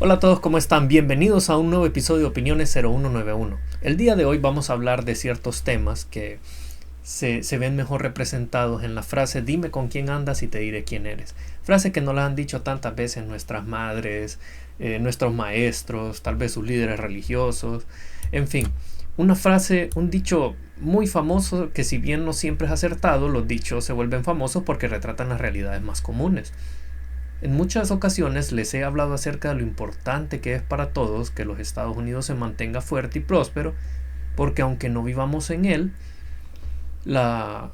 Hola a todos, ¿cómo están? Bienvenidos a un nuevo episodio de Opiniones 0191. El día de hoy vamos a hablar de ciertos temas que se ven mejor representados en la frase "dime con quién andas y te diré quién eres". Frase que nos la han dicho tantas veces nuestras madres, nuestros maestros, tal vez sus líderes religiosos, en fin. Una frase, un dicho muy famoso que, si bien no siempre es acertado, los dichos se vuelven famosos porque retratan las realidades más comunes. En muchas ocasiones les he hablado acerca de lo importante que es para todos que los Estados Unidos se mantenga fuerte y próspero, porque aunque no vivamos en él, la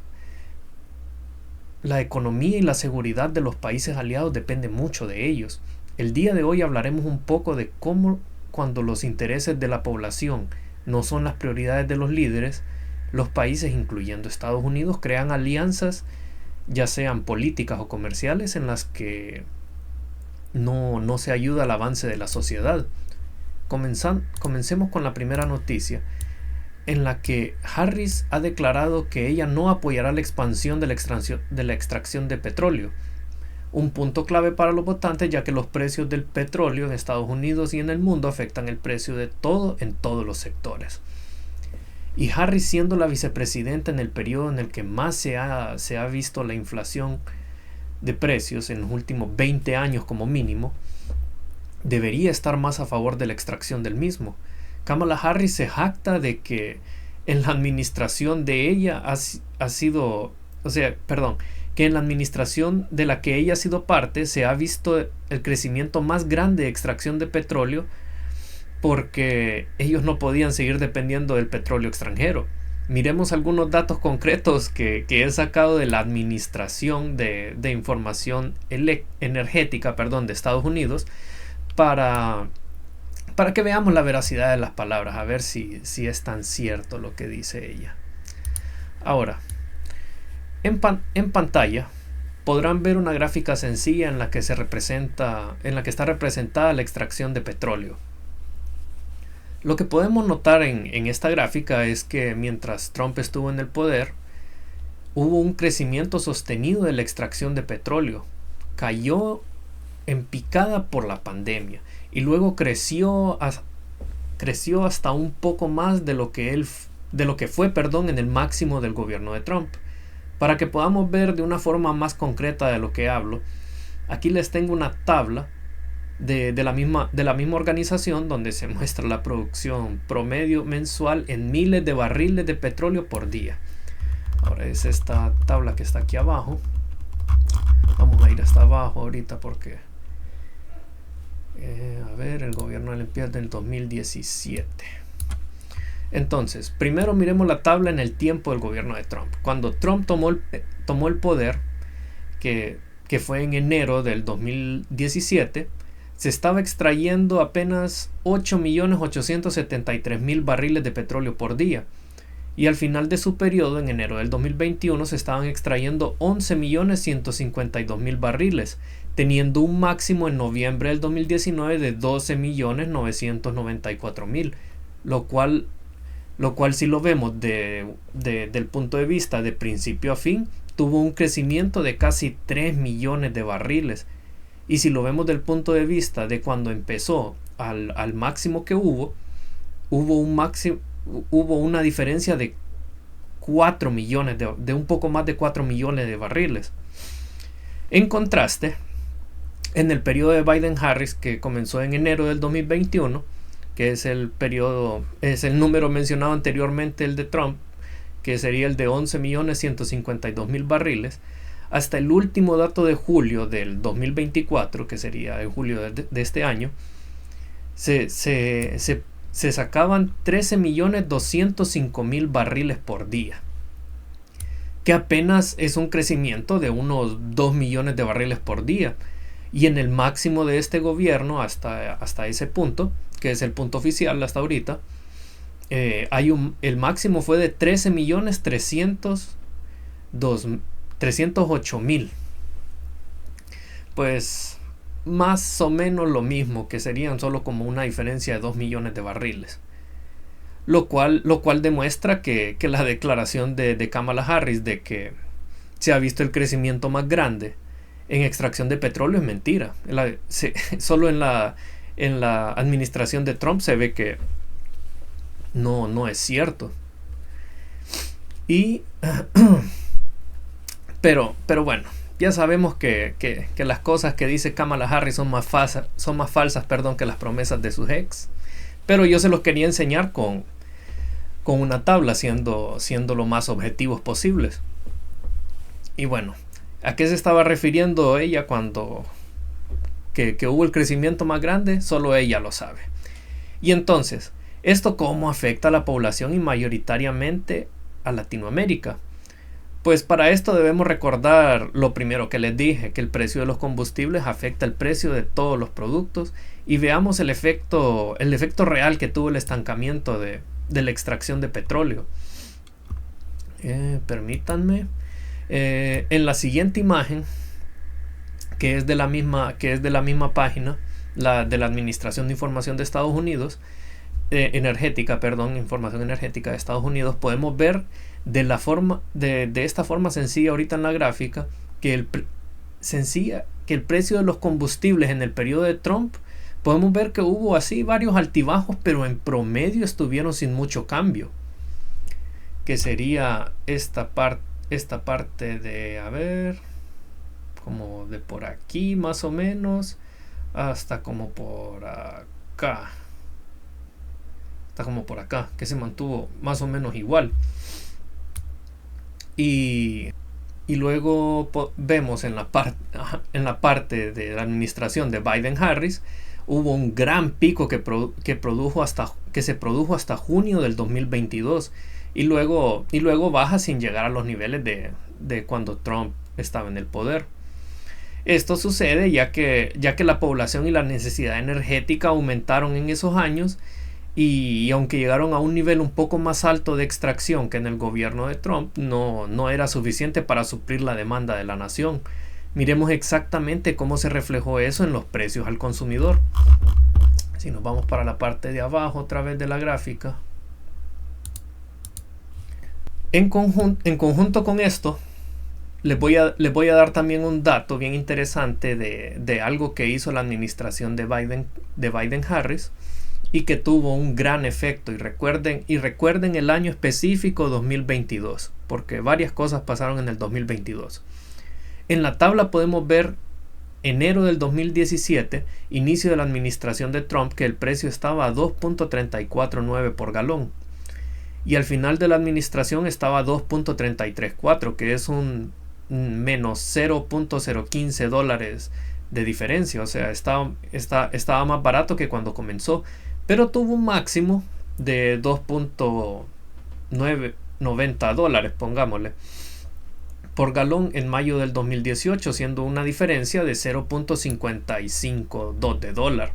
economía y la seguridad de los países aliados depende mucho de ellos. El día de hoy hablaremos un poco de cómo, cuando los intereses de la población no son las prioridades de los líderes, los países, incluyendo Estados Unidos, crean alianzas, ya sean políticas o comerciales, en las que no se ayuda al avance de la sociedad. Comencemos con la primera noticia, en la que Harris ha declarado que ella no apoyará la expansión de la extracción de petróleo. Un punto clave para los votantes, ya que los precios del petróleo en Estados Unidos y en el mundo afectan el precio de todo en todos los sectores. Y Harris, siendo la vicepresidenta en el periodo en el que más se ha visto la inflación de precios en los últimos 20 años como mínimo, debería estar más a favor de la extracción del mismo. Kamala Harris se jacta de que en la administración de ella que en la administración de la que ella ha sido parte se ha visto el crecimiento más grande de extracción de petróleo, porque ellos no podían seguir dependiendo del petróleo extranjero. Miremos algunos datos concretos que he sacado de la Administración de Información Energética de Estados Unidos para que veamos la veracidad de las palabras, a ver si es tan cierto lo que dice ella. Ahora, en pantalla podrán ver una gráfica sencilla en la que está representada la extracción de petróleo. Lo que podemos notar en esta gráfica es que mientras Trump estuvo en el poder, hubo un crecimiento sostenido de la extracción de petróleo. Cayó en picada por la pandemia y luego creció hasta un poco más de lo que fue en el máximo del gobierno de Trump. Para que podamos ver de una forma más concreta de lo que hablo, aquí les tengo una tabla de la misma organización, donde se muestra la producción promedio mensual en miles de barriles de petróleo por día. Ahora es esta tabla que está aquí abajo. Vamos a ir hasta abajo ahorita porque el gobierno de limpieza del 2017. Entonces, primero miremos la tabla en el tiempo del gobierno de Trump. Cuando Trump tomó el poder, que fue en enero del 2017, se estaba extrayendo apenas 8.873.000 barriles de petróleo por día. Y al final de su periodo, en enero del 2021, se estaban extrayendo 11.152.000 barriles, teniendo un máximo en noviembre del 2019 de 12.994.000, lo cual si lo vemos del punto de vista de principio a fin, tuvo un crecimiento de casi 3 millones de barriles. Y si lo vemos del punto de vista de cuando empezó al máximo que hubo una diferencia de 4 millones, de un poco más de 4 millones de barriles. En contraste, en el periodo de Biden-Harris, que comenzó en enero del 2021, que es el número mencionado anteriormente, el de Trump, que sería el de 11.152.000 barriles, hasta el último dato de julio del 2024, que sería en julio de este año, se sacaban 13.205.000 barriles por día, que apenas es un crecimiento de unos 2 millones de barriles por día. Y en el máximo de este gobierno, hasta ese punto, que es el punto oficial hasta ahorita, el máximo fue de 13.308.000. Pues más o menos lo mismo, que serían solo como una diferencia de 2 millones de barriles. Lo cual demuestra que la declaración de Kamala Harris de que se ha visto el crecimiento más grande en extracción de petróleo es mentira. Solo en en la administración de Trump se ve que no es cierto. Y pero bueno, ya sabemos que las cosas que dice Kamala Harris son más falsas, que las promesas de sus ex. Pero yo se los quería enseñar con una tabla, siendo lo más objetivos posibles. Y bueno, ¿a qué se estaba refiriendo ella cuando que hubo el crecimiento más grande? Solo ella lo sabe. Y entonces, ¿esto cómo afecta a la población y mayoritariamente a Latinoamérica? Pues para esto debemos recordar lo primero que les dije, que el precio de los combustibles afecta el precio de todos los productos, y veamos el efecto real que tuvo el estancamiento de la extracción de petróleo. Permítanme. En la siguiente imagen, que es de la misma página, de la Administración de Información de Estados Unidos, Información Energética de Estados Unidos, podemos ver de esta forma sencilla ahorita en la gráfica que el precio de los combustibles en el periodo de Trump, podemos ver que hubo así varios altibajos, pero en promedio estuvieron sin mucho cambio, que sería esta parte de, a ver, como de por aquí más o menos hasta como por acá, que se mantuvo más o menos igual. Y luego vemos en la parte de la administración de Biden-Harris, hubo un gran pico que se produjo hasta junio del 2022, y luego baja sin llegar a los niveles de cuando Trump estaba en el poder. Esto sucede ya que la población y la necesidad energética aumentaron en esos años, y aunque llegaron a un nivel un poco más alto de extracción que en el gobierno de Trump, no era suficiente para suplir la demanda de la nación. Miremos exactamente cómo se reflejó eso en los precios al consumidor. Si nos vamos para la parte de abajo otra vez de la gráfica, en conjunto con esto, les voy a dar también un dato bien interesante de algo que hizo la administración de Biden-Harris, y que tuvo un gran efecto. Y recuerden el año específico 2022, porque varias cosas pasaron en el 2022. En la tabla podemos ver enero del 2017, inicio de la administración de Trump, que el precio estaba a 2.349 por galón, y al final de la administración estaba a 2.334, que es un menos 0.015 dólares de diferencia. O sea, estaba más barato que cuando comenzó, pero tuvo un máximo de 2.990 dólares, pongámosle, por galón en mayo del 2018, siendo una diferencia de 0.55 de dólar.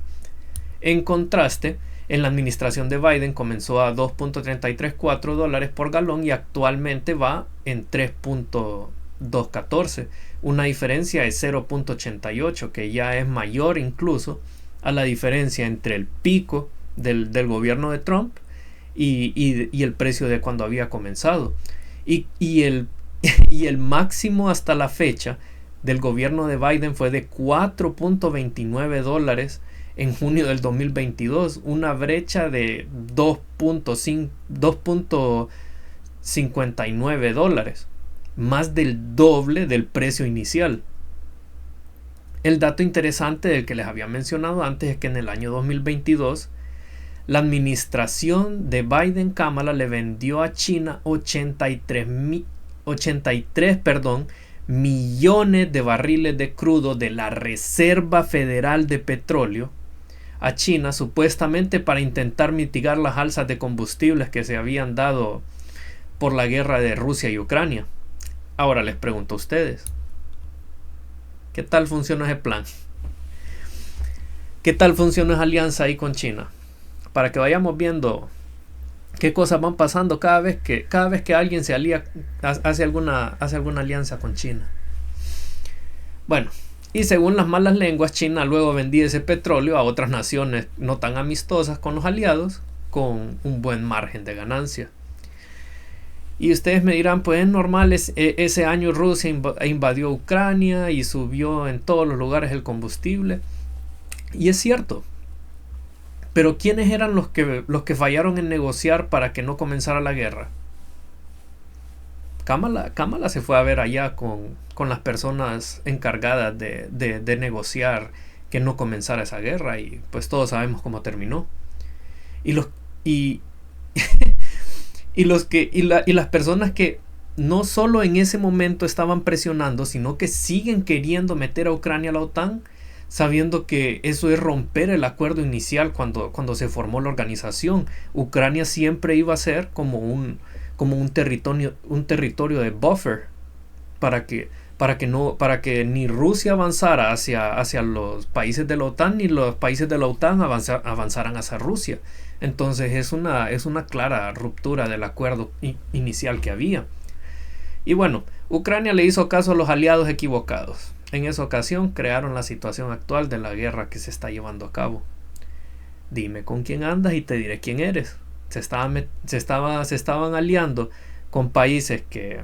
En contraste, en la administración de Biden comenzó a 2.334 dólares por galón y actualmente va en 3.214, una diferencia de 0.88, que ya es mayor incluso a la diferencia entre el pico del gobierno de Trump y el precio de cuando había comenzado, y el máximo hasta la fecha del gobierno de Biden fue de 4.29 dólares en junio del 2022, una brecha de 2.59 dólares, más del doble del precio inicial. El dato interesante del que les había mencionado antes es que en el año 2022 la administración de Biden-Kamala le vendió a China 83 millones de barriles de crudo de la Reserva Federal de Petróleo a China, supuestamente para intentar mitigar las alzas de combustibles que se habían dado por la guerra de Rusia y Ucrania. Ahora les pregunto a ustedes, ¿qué tal funciona ese plan? ¿Qué tal funciona esa alianza ahí con China? Para que vayamos viendo qué cosas van pasando cada vez que alguien se alía, hace alguna alianza con China. Bueno, y según las malas lenguas, China luego vendía ese petróleo a otras naciones no tan amistosas con los aliados, con un buen margen de ganancia. Y ustedes me dirán, pues es normal, ese año Rusia invadió Ucrania y subió en todos los lugares el combustible. Y es cierto, Pero ¿quiénes eran los que fallaron en negociar para que no comenzara la guerra? Kamala se fue a ver allá con las personas encargadas de negociar que no comenzara esa guerra, y pues todos sabemos cómo terminó. Y los y, y las personas que no solo en ese momento estaban presionando, sino que siguen queriendo meter a Ucrania a la OTAN, sabiendo que eso es romper el acuerdo inicial cuando se formó la organización. Ucrania siempre iba a ser como un territorio de buffer para que ni Rusia avanzara hacia los países de la OTAN, ni los países de la OTAN avanzaran hacia Rusia. Entonces es una clara ruptura del acuerdo inicial que había. Y bueno, Ucrania le hizo caso a los aliados equivocados. En esa ocasión crearon la situación actual de la guerra que se está llevando a cabo. Dime con quién andas y te diré quién eres. Se estaban aliando con países que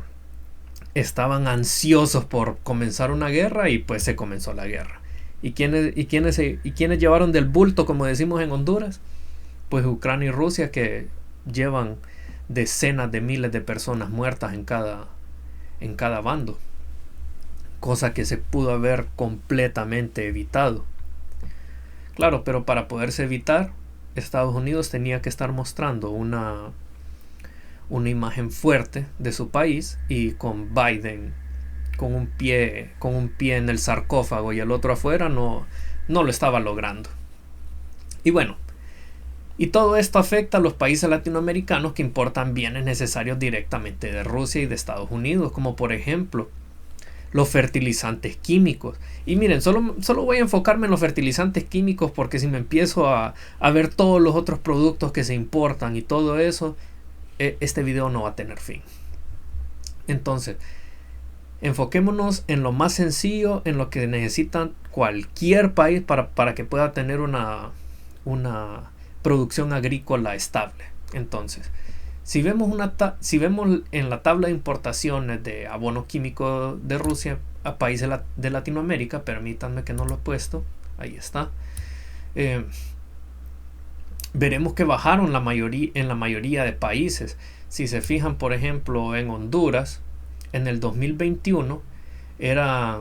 estaban ansiosos por comenzar una guerra, y pues se comenzó la guerra. ¿Y quiénes llevaron del bulto, como decimos en Honduras? Pues Ucrania y Rusia, que llevan decenas de miles de personas muertas en cada bando. Cosa que se pudo haber completamente evitado. Claro, pero para poderse evitar, Estados Unidos tenía que estar mostrando una imagen fuerte de su país, y con Biden con un pie en el sarcófago y el otro afuera no lo estaba logrando. Y bueno, y todo esto afecta a los países latinoamericanos que importan bienes necesarios directamente de Rusia y de Estados Unidos, como por ejemplo los fertilizantes químicos. Y miren, solo voy a enfocarme en los fertilizantes químicos, porque si me empiezo a ver todos los otros productos que se importan y todo eso, este video no va a tener fin. Entonces, enfoquémonos en lo más sencillo, en lo que necesitan cualquier país para que pueda tener una producción agrícola estable. Entonces, si vemos en la tabla de importaciones de abono químico de Rusia a países de Latinoamérica, permítanme que no lo he puesto, ahí está, veremos que bajaron en la mayoría de países. Si se fijan, por ejemplo, en Honduras, en el 2021, era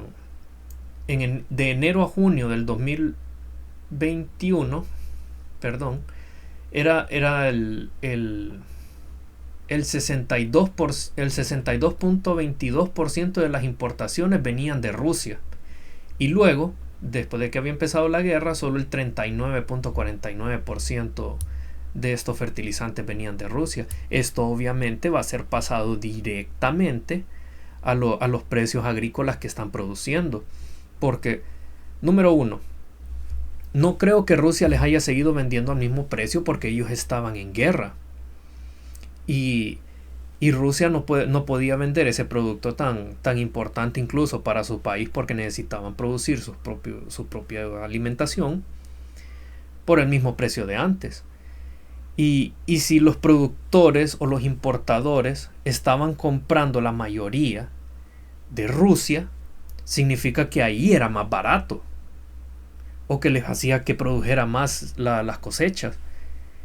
de enero a junio del 2021, era el 62.22% de las importaciones venían de Rusia. Y luego, después de que había empezado la guerra, solo el 39.49% de estos fertilizantes venían de Rusia. Esto obviamente va a ser pasado directamente a los precios agrícolas que están produciendo. Porque, número uno, no creo que Rusia les haya seguido vendiendo al mismo precio, porque ellos estaban en guerra. Y Rusia no podía vender ese producto tan importante incluso para su país, porque necesitaban producir su propia alimentación por el mismo precio de antes. Y si los productores o los importadores estaban comprando la mayoría de Rusia, significa que ahí era más barato, o que les hacía que produjera más las cosechas.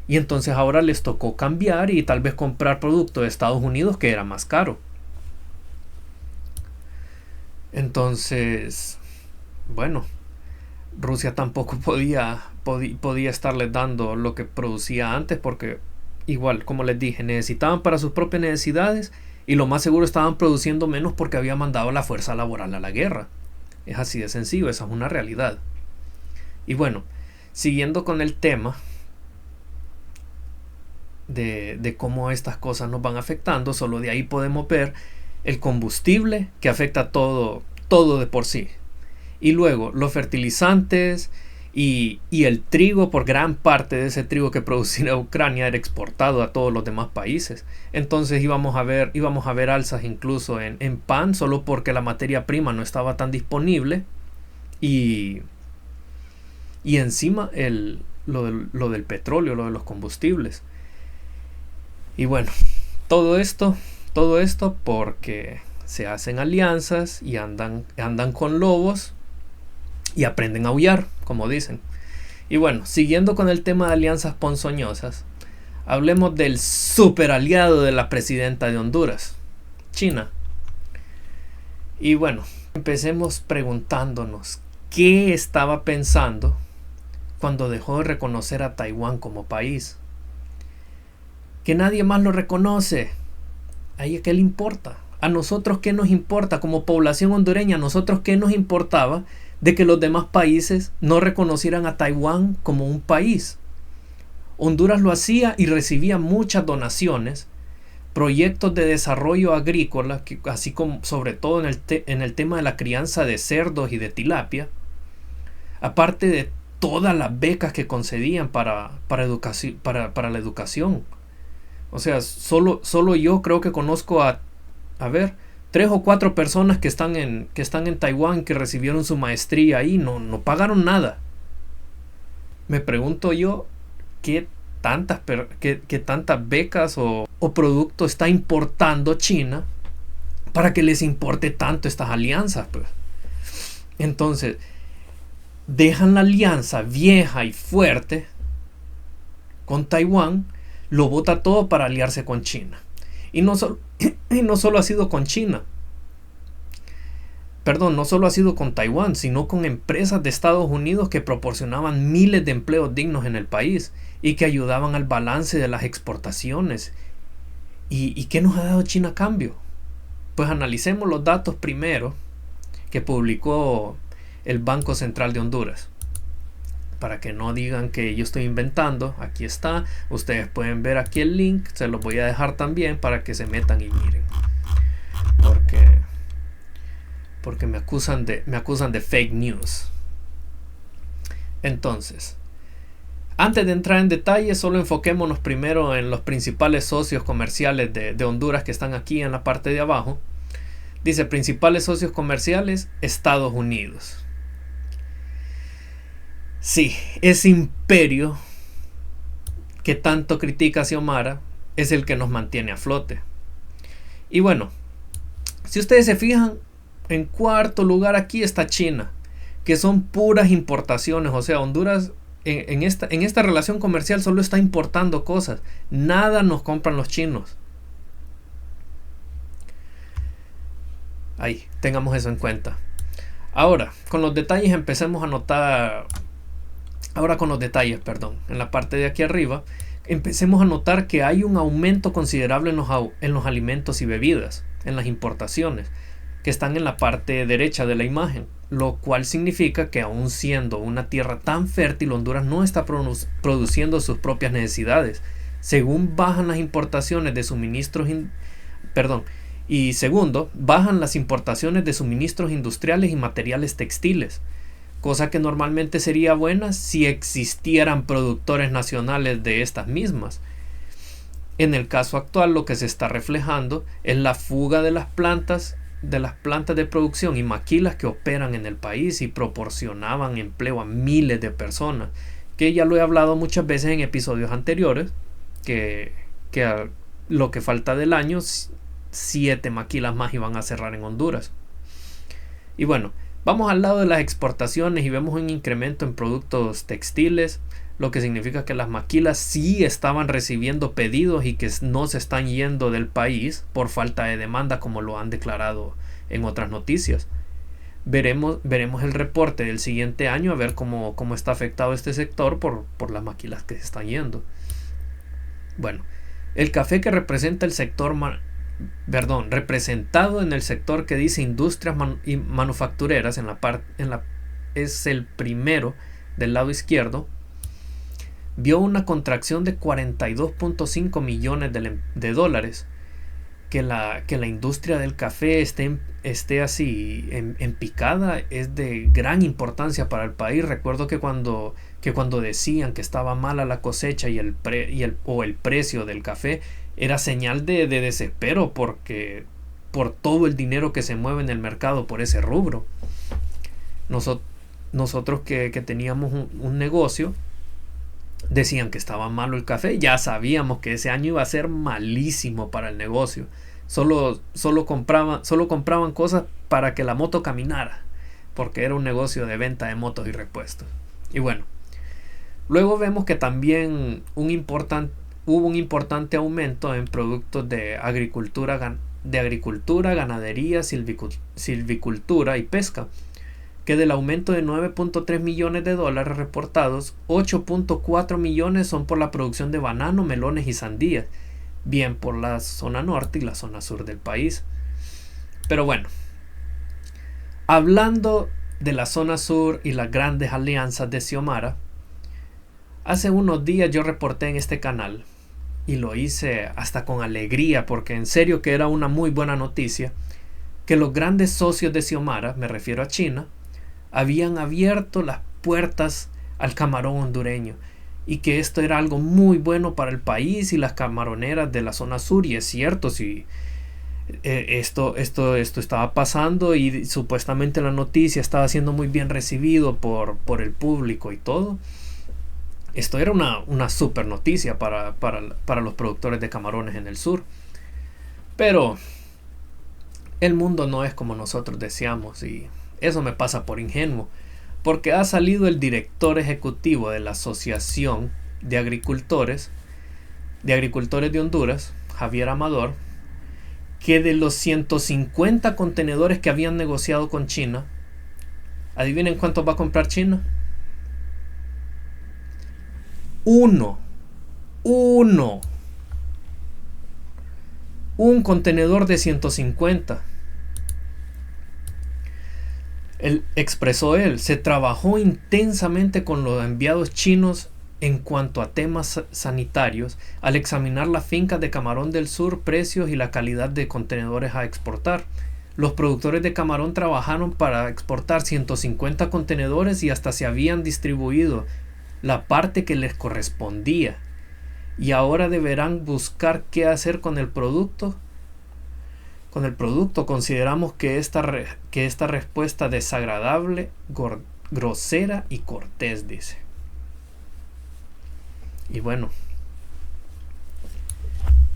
Y entonces ahora les tocó cambiar y tal vez comprar producto de Estados Unidos que era más caro. Entonces, bueno, Rusia tampoco podía estarles dando lo que producía antes, porque igual, como les dije, necesitaban para sus propias necesidades, y lo más seguro estaban produciendo menos porque había mandado la fuerza laboral a la guerra. Es así de sencillo, esa es una realidad. Y bueno, siguiendo con el tema de cómo estas cosas nos van afectando, solo de ahí podemos ver el combustible, que afecta todo de por sí, y luego los fertilizantes y el trigo. Por gran parte de ese trigo que producía Ucrania era exportado a todos los demás países. Entonces íbamos a ver alzas incluso en pan, solo porque la materia prima no estaba tan disponible, y encima lo del petróleo, lo de los combustibles. Y bueno, todo esto porque se hacen alianzas y andan con lobos y aprenden a aullar, como dicen. Y bueno, siguiendo con el tema de alianzas ponzoñosas, hablemos del super aliado de la presidenta de Honduras, China. Y bueno, empecemos preguntándonos qué estaba pensando cuando dejó de reconocer a Taiwán como país. Que nadie más lo reconoce. ¿A ella qué le importa? ¿A nosotros qué nos importa como población hondureña? ¿A nosotros qué nos importaba de que los demás países no reconocieran a Taiwán como un país? Honduras lo hacía y recibía muchas donaciones, proyectos de desarrollo agrícola, así como sobre todo en el tema de la crianza de cerdos y de tilapia, aparte de todas las becas que concedían para la educación. O sea, solo yo creo que conozco a ver, 3 o 4 personas que están en Taiwán que recibieron su maestría ahí, no pagaron nada. Me pregunto yo qué tantas becas o productos está importando China para que les importe tanto estas alianzas, pues. Entonces, dejan la alianza vieja y fuerte con Taiwán, lo bota todo para aliarse con China. Y no solo ha sido con China. Perdón, no solo ha sido con Taiwán, sino con empresas de Estados Unidos que proporcionaban miles de empleos dignos en el país y que ayudaban al balance de las exportaciones. ¿Y qué nos ha dado China a cambio? Pues analicemos los datos primero que publicó el Banco Central de Honduras. Para que no digan que yo estoy inventando, aquí está. Ustedes pueden ver aquí el link, se los voy a dejar también para que se metan y miren. Porque me acusan de fake news. Entonces, antes de entrar en detalle, solo enfoquémonos primero en los principales socios comerciales de Honduras que están aquí en la parte de abajo. Dice, principales socios comerciales, Estados Unidos. Sí, ese imperio que tanto critica Xiomara es el que nos mantiene a flote. Y bueno, si ustedes se fijan, en cuarto lugar aquí está China, que son puras importaciones. O sea, Honduras en esta relación comercial solo está importando cosas. Nada nos compran los chinos. Ahí, tengamos eso en cuenta. Ahora, con los detalles empecemos a notar... en la parte de aquí arriba, empecemos a notar que hay un aumento considerable en los alimentos y bebidas, en las importaciones, que están en la parte derecha de la imagen, lo cual significa que aun siendo una tierra tan fértil, Honduras no está produciendo sus propias necesidades. Según bajan las importaciones de suministros, y segundo, bajan las importaciones de suministros industriales y materiales textiles, cosa que normalmente sería buena si existieran productores nacionales de estas mismas. En el caso actual, lo que se está reflejando es la fuga de las plantas de producción y maquilas que operan en el país y proporcionaban empleo a miles de personas, que ya lo he hablado muchas veces en episodios anteriores, que a lo que falta del año 7 maquilas más iban a cerrar en Honduras. Y bueno, vamos al lado de las exportaciones y vemos un incremento en productos textiles, lo que significa que las maquilas sí estaban recibiendo pedidos y que no se están yendo del país por falta de demanda, como lo han declarado en otras noticias. Veremos el reporte del siguiente año a ver cómo está afectado este sector por las maquilas que se están yendo. Bueno, el café que representa el sector representado en el sector que dice industrias y manufactureras es el primero del lado izquierdo, vio una contracción de 42.5 millones de dólares. Que la industria del café esté así en picada es de gran importancia para el país. Recuerdo que cuando decían que estaba mala la cosecha y el precio del café, era señal de desespero por todo el dinero que se mueve en el mercado por ese rubro. Nosotros que teníamos un negocio, decían que estaba malo el café, ya sabíamos que ese año iba a ser malísimo para el negocio. Solo compraban cosas para que la moto caminara, porque era un negocio de venta de motos y repuestos. Y bueno, Luego vemos que también hubo un importante aumento en productos de agricultura, ganadería, silvicultura y pesca, que del aumento de 9.3 millones de dólares reportados, 8.4 millones son por la producción de banano, melones y sandías, bien por la zona norte y la zona sur del país. Pero bueno, hablando de la zona sur y las grandes alianzas de Xiomara, hace unos días yo reporté en este canal, y lo hice hasta con alegría porque en serio que era una muy buena noticia, que los grandes socios de Xiomara, me refiero a China, habían abierto las puertas al camarón hondureño y que esto era algo muy bueno para el país y las camaroneras de la zona sur. Y es cierto, si esto estaba pasando y supuestamente la noticia estaba siendo muy bien recibido por el público y todo. Esto era una super noticia para los productores de camarones en el sur. Pero el mundo no es como nosotros deseamos, y eso me pasa por ingenuo, porque ha salido el director ejecutivo de la Asociación de Agricultores de Honduras, Javier Amador, que de los 150 contenedores que habían negociado con China, adivinen cuántos va a comprar China. Un contenedor de 150. Expresó él, se trabajó intensamente con los enviados chinos en cuanto a temas sanitarios al examinar las fincas de camarón del sur, precios y la calidad de contenedores a exportar. Los productores de camarón trabajaron para exportar 150 contenedores y hasta se habían distribuido la parte que les correspondía, y ahora deberán buscar qué hacer con el producto. Consideramos que esta respuesta desagradable, grosera y cortés, dice. Y bueno,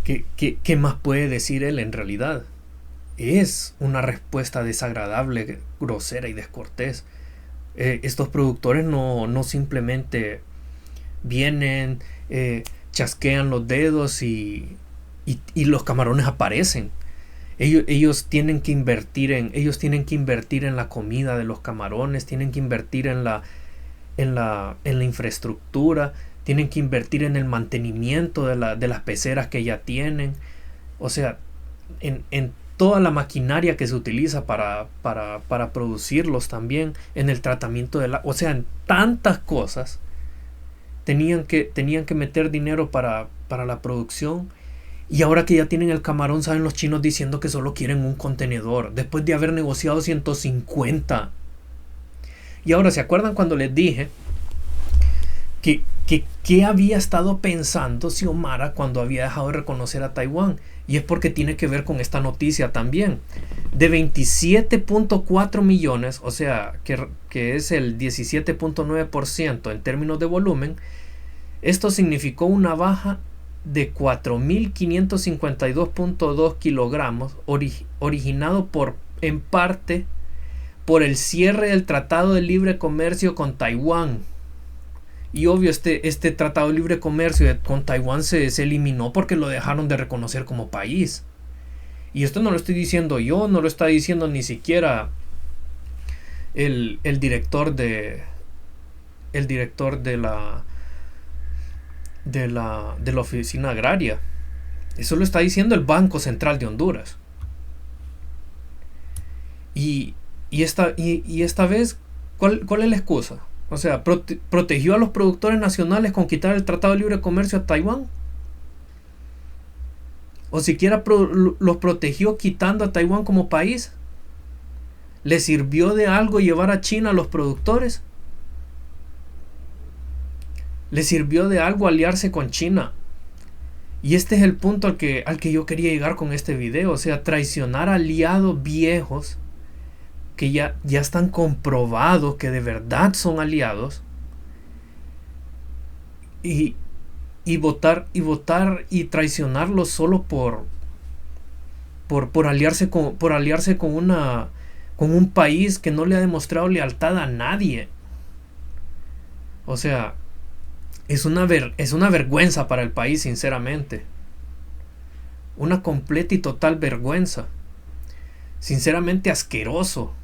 ¿qué más puede decir él en realidad? Es una respuesta desagradable, grosera y descortés. Estos productores no simplemente vienen, chasquean los dedos y los camarones aparecen. Ellos tienen que invertir en la comida de los camarones, tienen que invertir en la infraestructura, tienen que invertir en el mantenimiento de las peceras que ya tienen. O sea, en toda la maquinaria que se utiliza para producirlos también, en el tratamiento o sea, en tantas cosas tenían que meter dinero para la producción. Y ahora que ya tienen el camarón, saben los chinos diciendo que solo quieren un contenedor después de haber negociado 150. Y ahora, ¿se acuerdan cuando les dije que había estado pensando Xiomara cuando había dejado de reconocer a Taiwán? Y es porque tiene que ver con esta noticia también. De 27.4 millones, o sea, que es el 17.9% en términos de volumen, esto significó una baja de 4.552.2 kilogramos, originado en parte por el cierre del Tratado de Libre Comercio con Taiwán. Y obvio, este Tratado de Libre Comercio con Taiwán se eliminó porque lo dejaron de reconocer como país. Y esto no lo estoy diciendo yo, no lo está diciendo ni siquiera el director de la oficina agraria. Eso lo está diciendo el Banco Central de Honduras. Y esta vez, ¿cuál es la excusa? O sea, ¿protegió a los productores nacionales con quitar el Tratado de Libre Comercio a Taiwán? ¿O siquiera los protegió quitando a Taiwán como país? ¿Le sirvió de algo llevar a China a los productores? ¿Le sirvió de algo aliarse con China? Y este es el punto al que yo quería llegar con este video. O sea, traicionar a aliados viejos que ya están comprobados que de verdad son aliados, y votar y traicionarlos solo por aliarse con un país que no le ha demostrado lealtad a nadie. O sea, Es una vergüenza para el país, sinceramente. Una completa y total vergüenza. Sinceramente asqueroso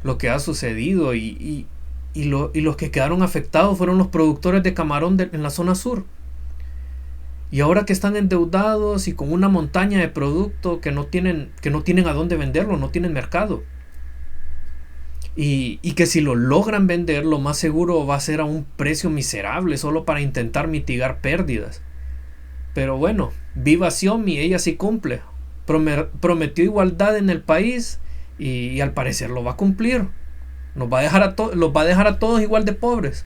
lo que ha sucedido y los que quedaron afectados fueron los productores de camarón en la zona sur. Y ahora que están endeudados y con una montaña de producto que no tienen a dónde venderlo, no tienen mercado. Y que si lo logran vender, lo más seguro va a ser a un precio miserable, solo para intentar mitigar pérdidas. Pero bueno, viva Xiaomi, ella sí cumple. Prometió igualdad en el país y al parecer lo va a cumplir. Los va a dejar a todos igual de pobres.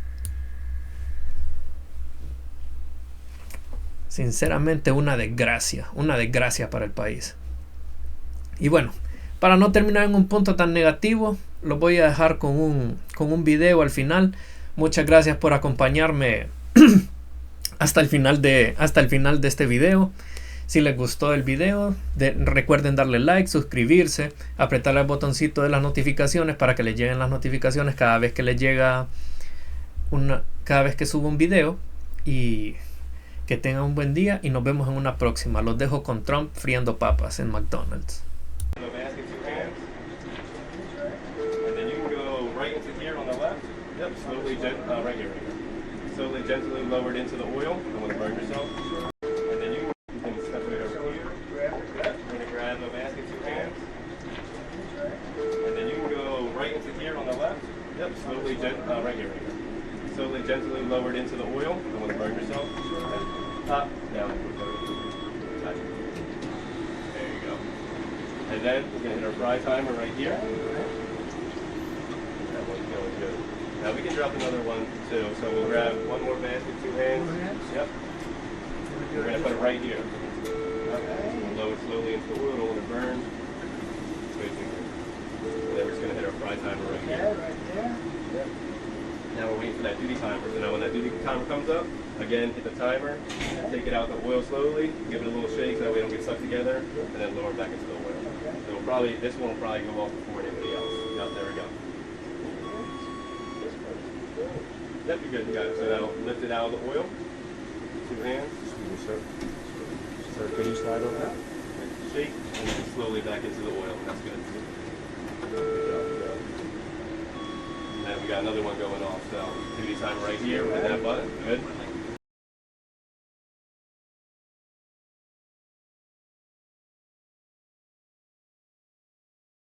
Sinceramente una desgracia para el país. Y bueno, para no terminar en un punto tan negativo, lo voy a dejar con un video al final. Muchas gracias por acompañarme hasta el final de este video. Si les gustó el video, recuerden darle like, suscribirse, apretar el botoncito de las notificaciones para que les lleguen las notificaciones cada vez que cada vez que subo un video. Y que tengan un buen día y nos vemos en una próxima. Los dejo con Trump friendo papas en McDonald's. Slowly, gently lowered into the oil. Don't want to burn yourself. And then you can step it over here. You're going to grab the basket, 2 hands. And then you can go right into here on the left. Yep, slowly, right here. Slowly, gently lowered into the oil. Don't want to burn yourself. Up, down. There you go. And then we're going to hit our fry timer right here. That one's going good. Now we can drop another one too. So we'll grab one more basket, 2 hands. Yep. We're going to put it right here. We'll lower it slowly into the oil. Don't want to burn. And then we're just going to hit our fry timer right here. Right there. Yep. Now we're waiting for that duty timer. So now when that duty timer comes up, again, hit the timer, take it out the oil slowly, give it a little shake so that we don't get stuck together, and then lower it back into the oil. So this one will probably go off before anybody else. Yep, there we go. Yep, you're good. You got it. So now lift it out of the oil. 2 hands. Sir, can you slide over that? Shake and then slowly back into the oil. That's good. Good job. And then we got another one going off. So duty timer right here with that button. Good.